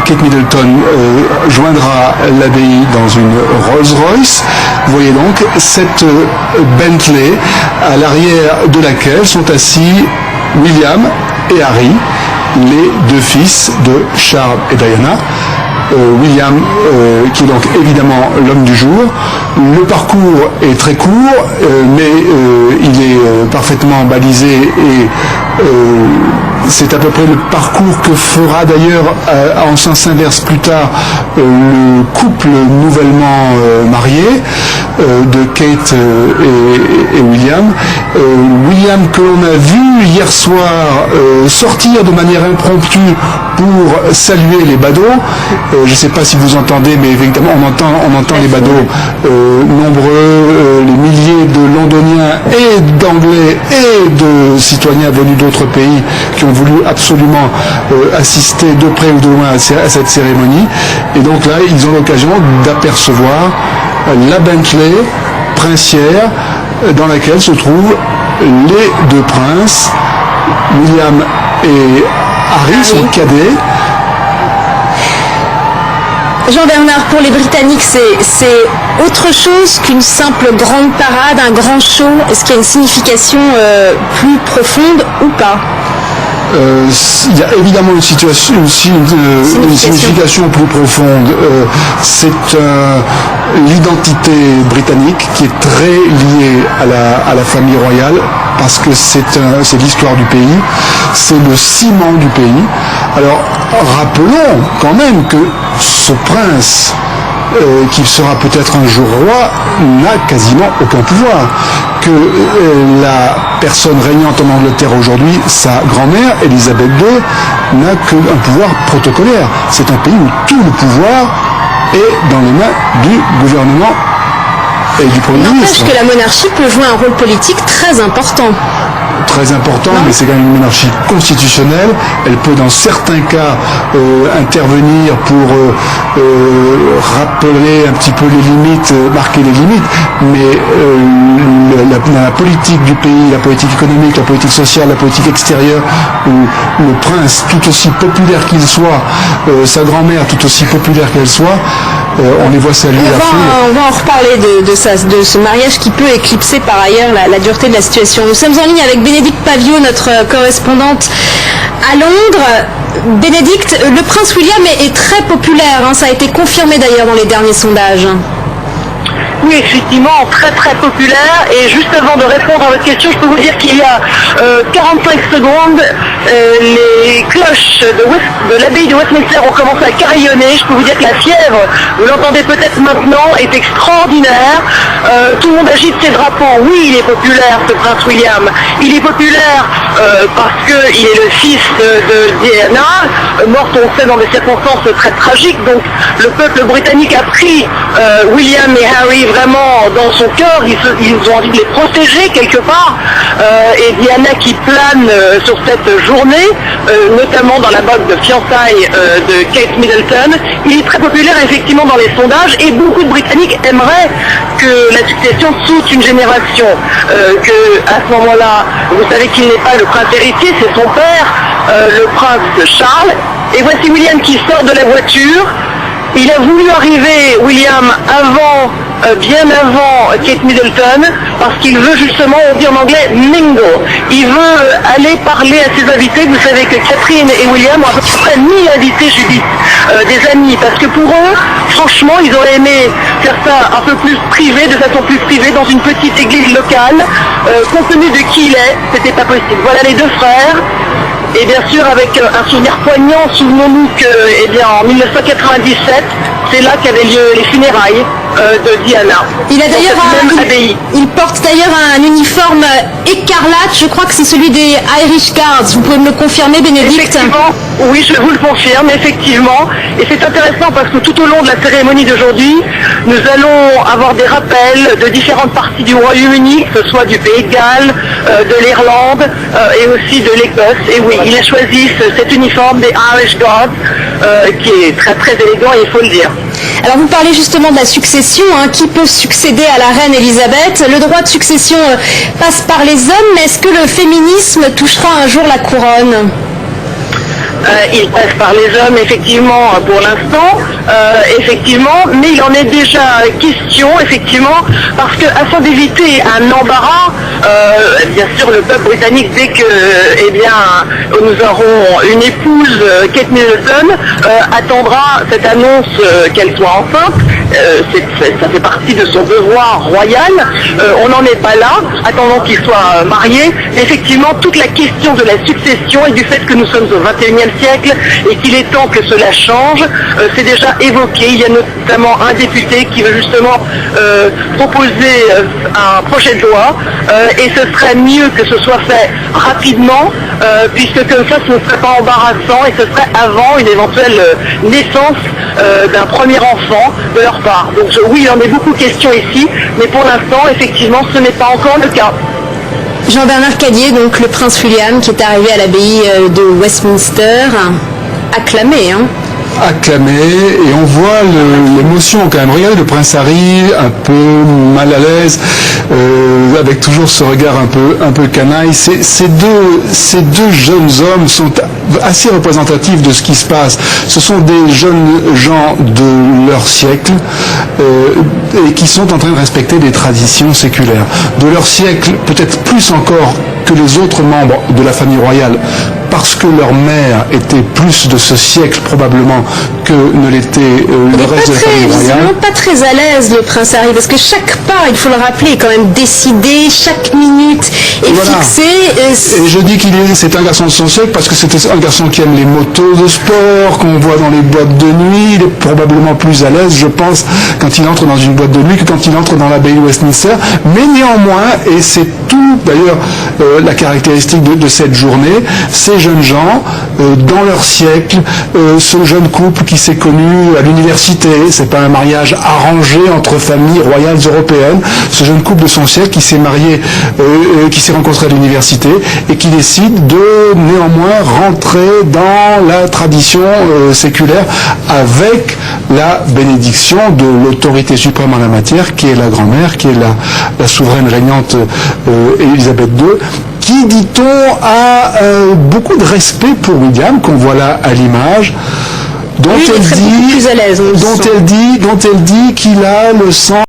Kate Middleton joindra l'abbaye dans une Rolls-Royce. Vous voyez donc cette Bentley à l'arrière de laquelle sont assis William et Harry, les deux fils de Charles et Diana. William, qui est donc évidemment l'homme du jour. Le parcours est très court, mais il est parfaitement balisé et c'est à peu près le parcours que fera d'ailleurs en sens inverse plus tard le couple nouvellement marié de Kate et William. William que l'on a vu hier soir sortir de manière impromptue pour saluer les badauds. Je ne sais pas si vous entendez, mais évidemment on entend les badauds nombreux, les milliers de Londoniens et d'Anglais et de citoyens venus d'autres pays qui ont voulu absolument assister de près ou de loin à cette cérémonie. Et donc là, ils ont l'occasion d'apercevoir la Bentley princière dans laquelle se trouvent les deux princes, William et Harry, son cadet. Jean-Bernard, pour les Britanniques, c'est autre chose qu'une simple grande parade, un grand show. Est-ce qu'il y a une signification plus profonde ou pas ? Il y a évidemment une signification plus profonde. C'est l'identité britannique qui est très liée à la famille royale, parce que c'est l'histoire du pays, c'est le ciment du pays. Alors rappelons quand même que ce prince, qui sera peut-être un jour roi, n'a quasiment aucun pouvoir. Que la personne régnante en Angleterre aujourd'hui, sa grand-mère, Elisabeth II, n'a qu'un pouvoir protocolaire. C'est un pays où tout le pouvoir est dans les mains du gouvernement et du Premier ministre. N'empêche que la monarchie peut jouer un rôle politique très important. Très important, mais c'est quand même une monarchie constitutionnelle. Elle peut dans certains cas intervenir pour rappeler un petit peu les limites, marquer les limites, mais la politique du pays, la politique économique, la politique sociale, la politique extérieure, où le prince, tout aussi populaire qu'il soit, sa grand-mère, tout aussi populaire qu'elle soit, on les voit saluer la foule. On va en reparler de ce mariage qui peut éclipser par ailleurs la dureté de la situation. Nous sommes en ligne avec Bénédicte Pavio, notre correspondante à Londres. Bénédicte, le prince William est très populaire, ça a été confirmé d'ailleurs dans les derniers sondages. Oui, effectivement, très très populaire. Et juste avant de répondre à votre question, je peux vous dire qu'il y a 45 secondes, les cloches de l'abbaye de Westminster ont commencé à carillonner. Je peux vous dire que la fièvre, vous l'entendez peut-être maintenant, est extraordinaire. Tout le monde agite ses drapeaux. Oui, il est populaire, ce prince William. Il est populaire parce qu'il est le fils de Diana, morte, on sait, dans des circonstances très tragiques. Donc le peuple britannique a pris William et Harry vraiment dans son cœur, ils ont envie de les protéger quelque part, et Diana qui plane sur cette journée, notamment dans la botte de fiançailles de Kate Middleton. Il est très populaire effectivement dans les sondages, et beaucoup de Britanniques aimeraient que la succession saute une génération, que à ce moment-là, vous savez qu'il n'est pas le prince héritier, c'est son père, le prince Charles, et voici William qui sort de la voiture. Il a voulu arriver, William, bien avant Kate Middleton, parce qu'il veut justement, on dit en anglais, mingle. Il veut aller parler à ses invités. Vous savez que Catherine et William ont à peu près 1000 invités, Judith, des amis, parce que pour eux, franchement, ils auraient aimé faire ça un peu plus privé, de façon plus privée, dans une petite église locale. Compte tenu de qui il est, c'était pas possible. Voilà les deux frères. Et bien sûr, avec un souvenir poignant, souvenons-nous que, en 1997, c'est là qu'avaient lieu les funérailles de Diana. Il porte d'ailleurs un uniforme écarlate, je crois que c'est celui des Irish Guards. Vous pouvez me le confirmer, Bénédicte? Effectivement, oui, je vous le confirme, effectivement. Et c'est intéressant parce que tout au long de la cérémonie d'aujourd'hui, nous allons avoir des rappels de différentes parties du Royaume-Uni, que ce soit du Pays de Galles, de l'Irlande et aussi de l'Écosse. Et oui, il a choisi cet uniforme des Irish Guards, qui est très très élégant, il faut le dire. Alors vous parlez justement de la succession, qui peut succéder à la reine Elisabeth. Le droit de succession passe par les hommes, mais est-ce que le féminisme touchera un jour la couronne ? Il passe par les hommes, effectivement, pour l'instant, effectivement, mais il en est déjà question, effectivement, parce qu'afin d'éviter un embarras, bien sûr, le peuple britannique, dès que, eh bien, nous aurons une épouse, Kate Middleton, attendra cette annonce qu'elle soit enceinte. Ça fait partie de son devoir royal. On n'en est pas là, attendant qu'il soit marié. Effectivement, toute la question de la succession et du fait que nous sommes au XXIe siècle et qu'il est temps que cela change, c'est déjà évoqué. Il y a notamment un député qui veut justement proposer un projet de loi et ce serait mieux que ce soit fait rapidement puisque comme ça ce ne serait pas embarrassant et ce serait avant une éventuelle naissance d'un premier enfant de leur part. Donc oui, il en est beaucoup question ici, mais pour l'instant, effectivement, ce n'est pas encore le cas. Jean-Bernard Cadier, donc le prince William, qui est arrivé à l'abbaye de Westminster, acclamé, hein. Acclamé, et on voit l'émotion quand même. Regardez le prince Harry, un peu mal à l'aise, avec toujours ce regard un peu canaille. Ces deux jeunes hommes sont assez représentatifs de ce qui se passe. Ce sont des jeunes gens de leur siècle et qui sont en train de respecter des traditions séculaires. De leur siècle, peut-être plus encore que les autres membres de la famille royale, parce que leur mère était plus de ce siècle probablement que ne l'était le reste de la famille royale. Il n'est pas très à l'aise, le prince Harry, parce que chaque pas, il faut le rappeler, est quand même décidé, chaque minute est fixée. Et je dis c'est un garçon de son siècle parce que c'est un garçon qui aime les motos de sport, qu'on voit dans les boîtes de nuit. Il est probablement plus à l'aise, je pense, quand il entre dans une boîte de nuit que quand il entre dans l'abbaye de Westminster. Mais néanmoins, et c'est tout d'ailleurs la caractéristique de cette journée, ces jeunes gens, dans leur siècle, ce jeune couple qui s'est connu à l'université, c'est pas un mariage arrangé entre familles royales européennes, ce jeune couple de son siècle qui s'est marié, qui s'est rencontré à l'université et qui décide de néanmoins rentrer dans la tradition séculaire avec la bénédiction de l'autorité suprême en la matière, qui est la grand-mère, qui est la souveraine régnante Élisabeth II, qui, dit-on, a beaucoup de respect pour William, qu'on voit là à l'image, dont elle dit qu'il a le sang